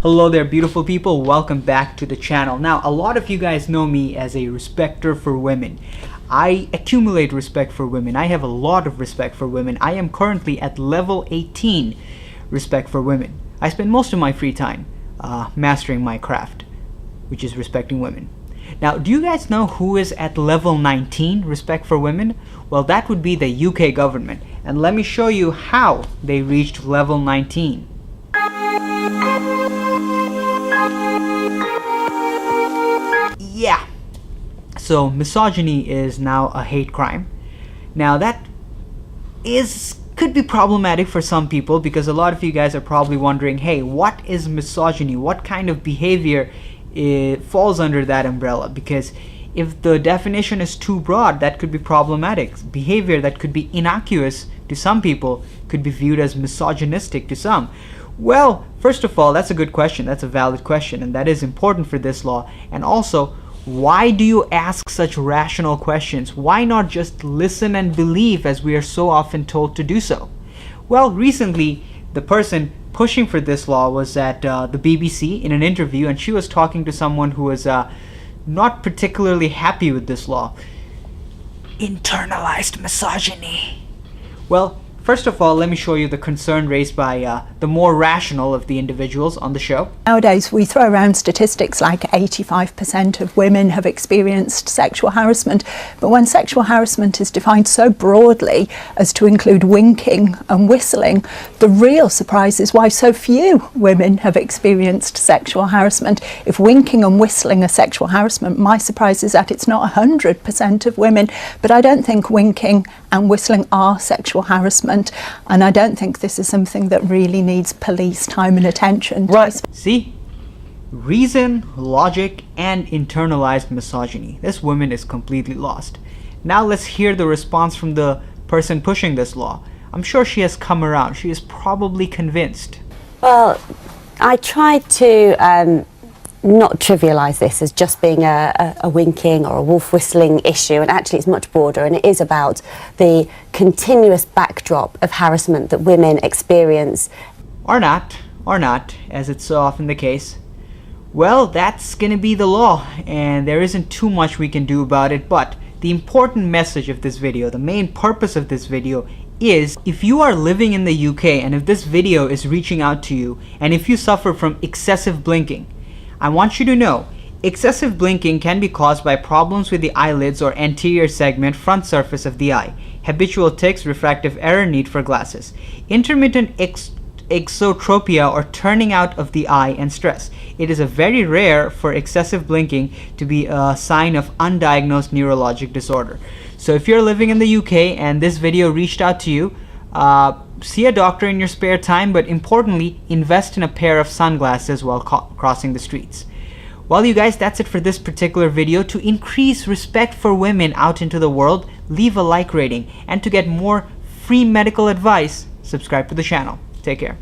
Hello there, beautiful people. Welcome back to the channel. Now, a lot of you guys know me as a respecter for women. I accumulate respect for women. I have a lot of respect for women. I am currently at level 18 respect for women. I spend most of my free time mastering my craft, which is respecting women. Now, do you guys know who is at level 19 respect for women? Well, that would be the UK government. And let me show you how they reached level 19. Yeah. So misogyny is now a hate crime. Now that could be problematic for some people, because a lot of you guys are probably wondering, hey, what is misogyny? What kind of behavior falls under that umbrella? Because if the definition is too broad, that could be problematic. Behavior that could be innocuous to some people could be viewed as misogynistic to some. Well, first of all, that's a good question. That's a valid question, and that is important for this law. And also, why do you ask such rational questions? Why not just listen and believe, as we are so often told to do so? Well, recently, the person pushing for this law was at the BBC in an interview, and she was talking to someone who was not particularly happy with this law. Internalized misogyny. Well, first of all, let me show you the concern raised by the more rational of the individuals on the show. Nowadays, we throw around statistics like 85% of women have experienced sexual harassment. But when sexual harassment is defined so broadly as to include winking and whistling, the real surprise is why so few women have experienced sexual harassment. If winking and whistling are sexual harassment, my surprise is that it's not 100% of women. But I don't think winking and whistling are sexual harassment, and I don't think this is something that really needs police time and attention. Right. See? Reason, logic, and internalized misogyny. This woman is completely lost. Now let's hear the response from the person pushing this law. I'm sure she has come around. She is probably convinced. Well, I tried to not trivialise this as just being a winking or a wolf whistling issue, and actually it's much broader, and it is about the continuous backdrop of harassment that women experience. Or not, as it's so often the case. Well, that's gonna be the law, and there isn't too much we can do about it. But the important message of this video, the main purpose of this video, is if you are living in the UK and if this video is reaching out to you, and if you suffer from excessive blinking, I want you to know, excessive blinking can be caused by problems with the eyelids or anterior segment front surface of the eye, habitual tics, refractive error, need for glasses, intermittent exotropia or turning out of the eye, and stress. It is very rare for excessive blinking to be a sign of undiagnosed neurologic disorder. So if you're living in the UK and this video reached out to you, see a doctor in your spare time, but importantly, invest in a pair of sunglasses while crossing the streets. Well, you guys, that's it for this particular video. To increase respect for women out into the world, leave a like rating, and to get more free medical advice, subscribe to the channel. Take care.